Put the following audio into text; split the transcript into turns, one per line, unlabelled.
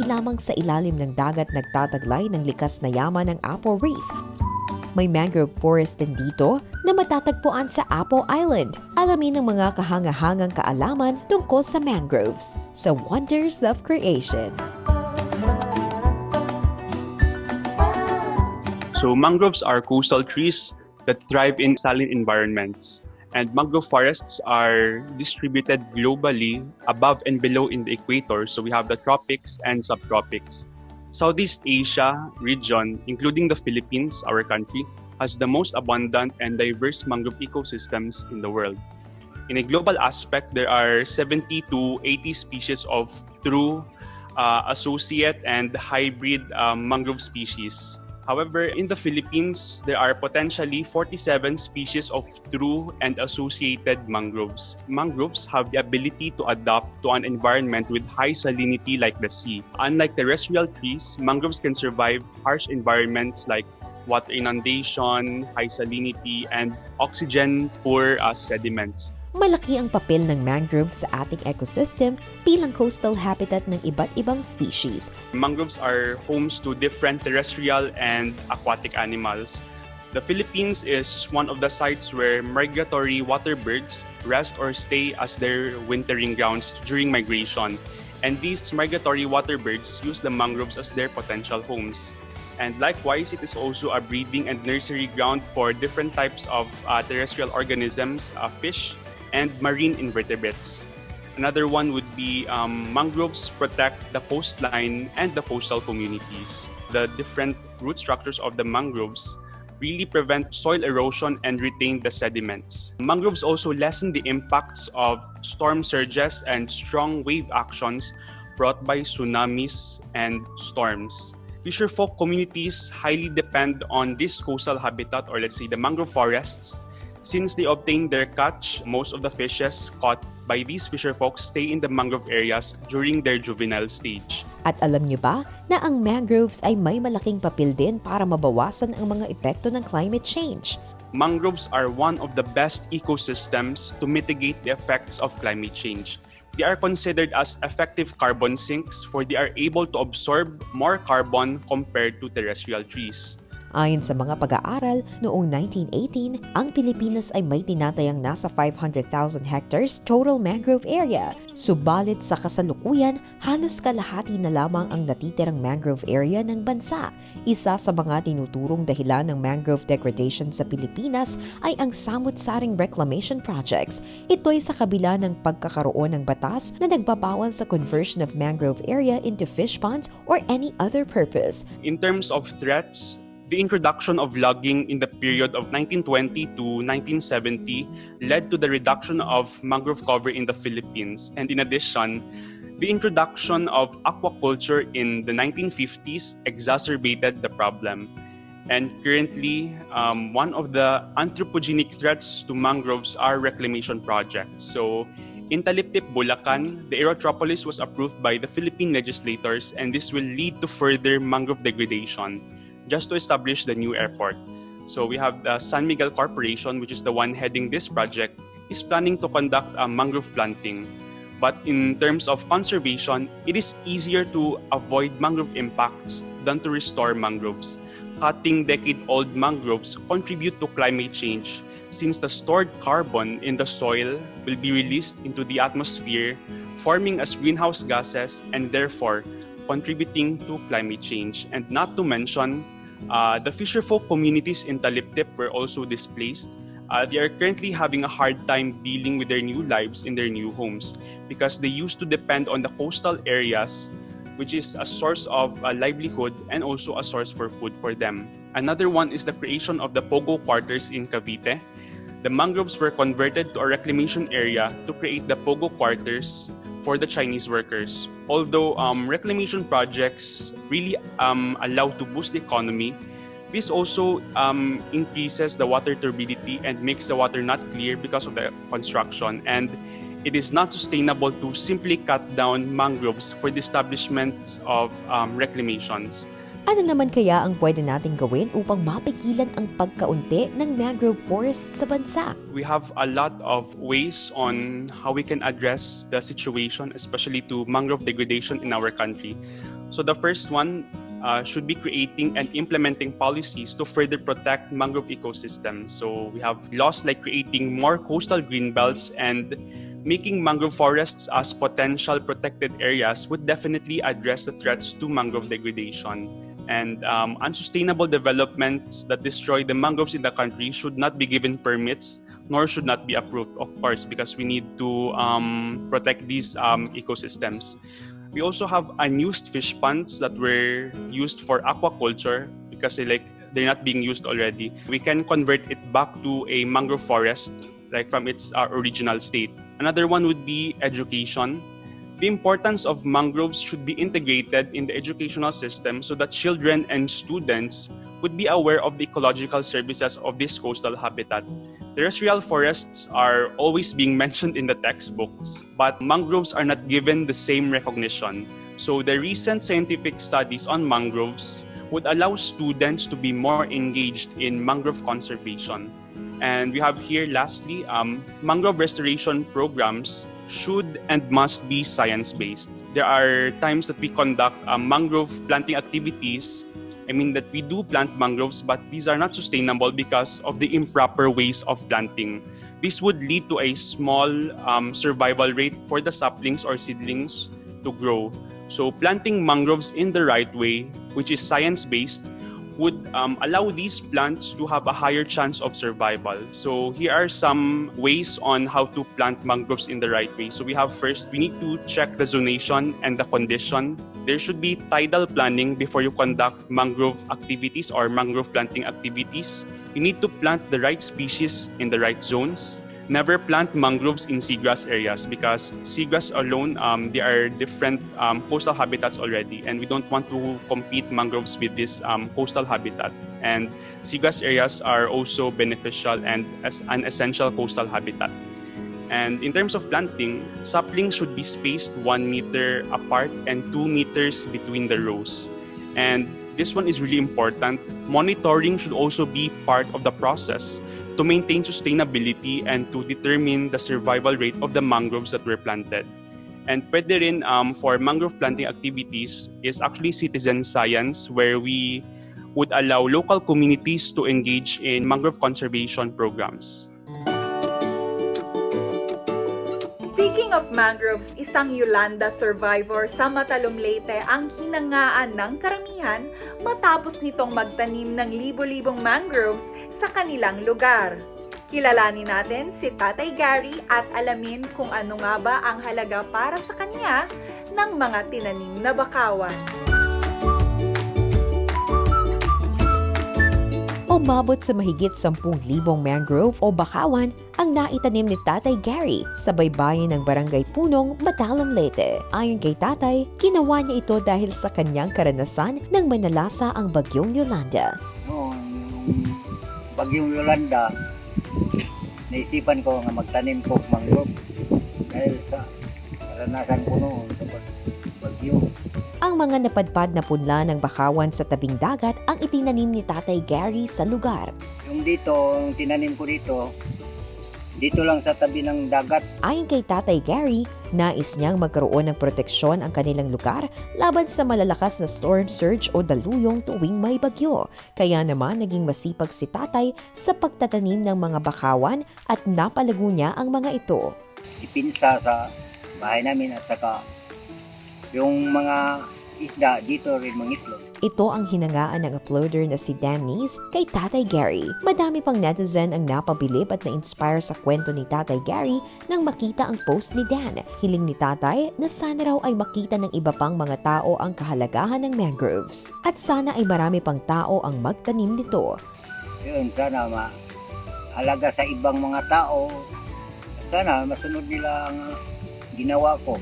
lamang sa ilalim ng dagat nagtataglay ng likas na yaman ng Apo Reef. May mangrove forest din dito na matatagpuan sa Apo Island. Alamin ng mga kahangahangang kaalaman tungkol sa mangroves sa Wonders of Creation.
So mangroves are coastal trees that thrive in saline environments. And mangrove forests are distributed globally above and below in the equator. So we have the tropics and subtropics. Southeast Asia region, including the Philippines, our country, has the most abundant and diverse mangrove ecosystems in the world. In a global aspect, there are 70 to 80 species of true, associate, and hybrid mangrove species. However, in the Philippines, there are potentially 47 species of true and associated mangroves. Mangroves have the ability to adapt to an environment with high salinity like the sea. Unlike terrestrial trees, mangroves can survive harsh environments like water inundation, high salinity, and oxygen-poor sediments.
Malaki ang papel ng mangrove sa ating ecosystem bilang coastal habitat ng iba't ibang species.
Mangroves are homes to different terrestrial and aquatic animals. The Philippines is one of the sites where migratory water birds rest or stay as their wintering grounds during migration. And these migratory water birds use the mangroves as their potential homes. And likewise, it is also a breeding and nursery ground for different types of terrestrial organisms, fish, and marine invertebrates. Another one would be mangroves protect the coastline and the coastal communities. The different root structures of the mangroves really prevent soil erosion and retain the sediments. Mangroves also lessen the impacts of storm surges and strong wave actions brought by tsunamis and storms. Fisherfolk communities highly depend on this coastal habitat, or let's say the mangrove forests. Since they obtain their catch, most of the fishes caught by these fisherfolk stay in the mangrove areas during their juvenile stage.
At alam niyo ba na ang mangroves ay may malaking papel din para mabawasan ang mga epekto ng climate change?
Mangroves are one of the best ecosystems to mitigate the effects of climate change. They are considered as effective carbon sinks, for they are able to absorb more carbon compared to terrestrial trees.
Ayon sa mga pag-aaral, noong 1918, ang Pilipinas ay may tinatayang nasa 500,000 hectares total mangrove area. Subalit sa kasalukuyan, halos kalahati na lamang ang natitirang mangrove area ng bansa. Isa sa mga tinuturong dahilan ng mangrove degradation sa Pilipinas ay ang samut-saring reclamation projects. Ito'y sa kabila ng pagkakaroon ng batas na nagbabawal sa conversion of mangrove area into fish ponds or any other purpose.
In terms of threats, the introduction of logging in the period of 1920 to 1970 led to the reduction of mangrove cover in the Philippines. And in addition, the introduction of aquaculture in the 1950s exacerbated the problem. And currently, one of the anthropogenic threats to mangroves are reclamation projects. So, in Taliptip, Bulacan, the Aerotropolis was approved by the Philippine legislators, and this will lead to further mangrove degradation just to establish the new airport. So we have the San Miguel Corporation, which is the one heading this project, is planning to conduct a mangrove planting. But in terms of conservation, it is easier to avoid mangrove impacts than to restore mangroves. Cutting decade-old mangroves contribute to climate change, since the stored carbon in the soil will be released into the atmosphere, forming as greenhouse gases and therefore contributing to climate change. And not to mention, the fisherfolk communities in Taliptip were also displaced. They are currently having a hard time dealing with their new lives in their new homes because they used to depend on the coastal areas, which is a source of livelihood and also a source for food for them. Another one is the creation of the Pogo quarters in Cavite. The mangroves were converted to a reclamation area to create the Pogo quarters for the Chinese workers. Although reclamation projects really allow to boost the economy, this also increases the water turbidity and makes the water not clear because of the construction. And it is not sustainable to simply cut down mangroves for the establishment of reclamations.
Ano naman kaya ang pwede nating gawin upang mapigilan ang pagkaunti ng mangrove forest sa bansa?
We have a lot of ways on how we can address the situation, especially to mangrove degradation in our country. So the first one should be creating and implementing policies to further protect mangrove ecosystems. So we have laws like creating more coastal green belts and making mangrove forests as potential protected areas would definitely address the threats to mangrove degradation. And unsustainable developments that destroy the mangroves in the country should not be given permits, nor should not be approved, of course, because we need to protect these ecosystems. We also have unused fish ponds that were used for aquaculture because they're not being used already. We can convert it back to a mangrove forest, like from its original state. Another one would be education. The importance of mangroves should be integrated in the educational system so that children and students would be aware of the ecological services of this coastal habitat. Terrestrial forests are always being mentioned in the textbooks, but mangroves are not given the same recognition. So the recent scientific studies on mangroves would allow students to be more engaged in mangrove conservation. And we have here, lastly, mangrove restoration programs should and must be science-based. There are times that we conduct mangrove planting activities. That we do plant mangroves, but these are not sustainable because of the improper ways of planting. This would lead to a small survival rate for the saplings or seedlings to grow. So planting mangroves in the right way, which is science-based, would allow these plants to have a higher chance of survival. So here are some ways on how to plant mangroves in the right way. So we have first, we need to check the zonation and the condition. There should be tidal planning before you conduct mangrove activities or mangrove planting activities. You need to plant the right species in the right zones. Never plant mangroves in seagrass areas because seagrass alone, they are different coastal habitats already, and we don't want to compete mangroves with this coastal habitat. And seagrass areas are also beneficial and as an essential coastal habitat. And in terms of planting, saplings should be spaced 1 meter apart and 2 meters between the rows. And this one is really important. Monitoring should also be part of the process to maintain sustainability and to determine the survival rate of the mangroves that were planted. And pwede rin for mangrove planting activities is actually citizen science, where we would allow local communities to engage in mangrove conservation programs.
Speaking of mangroves, isang Yolanda survivor sa Matalom, Leyte ang hinangaan ng karamihan matapos nitong magtanim ng libo-libong mangroves sa kanilang lugar. Kilalanin natin si Tatay Gary at alamin kung ano nga ba ang halaga para sa kanya ng mga tinanim na bakawan.
Umabot sa mahigit 10,000 mangrove o bakawan ang naitanim ni Tatay Gary sa baybayin ng Barangay Punong, Matalom, Leyte. Ayon kay Tatay, ginawa niya ito dahil sa kanyang karanasan nang manalasa ang bagyong Yolanda.
Bagyong Yolanda, naisipan ko nga magtanim ko mangrove dahil sa karanasan ko noon sa bagyo.
Ang mga napadpad na punla ng bakawan sa tabing dagat ang itinanim ni Tatay Gary sa lugar.
Yung tinanim ko dito lang sa tabi ng dagat.
Ayon kay Tatay Gary, nais niyang magkaroon ng proteksyon ang kanilang lugar laban sa malalakas na storm surge o daluyong tuwing may bagyo. Kaya naman naging masipag si Tatay sa pagtatanim ng mga bakawan at napalago niya ang mga ito.
Ipinsa sa bahay namin at saka yung mga isda dito rin mangitlog.
Ito ang hinangaan ng uploader na si Dan Nies kay Tatay Gary. Madami pang netizen ang napabilib at na-inspire sa kwento ni Tatay Gary nang makita ang post ni Dan. Hiling ni Tatay na sana raw ay makita ng iba pang mga tao ang kahalagahan ng mangroves. At sana ay marami pang tao ang magtanim nito.
Yun, sana mahalaga sa ibang mga tao. Sana masunod nila ang ginawa ko.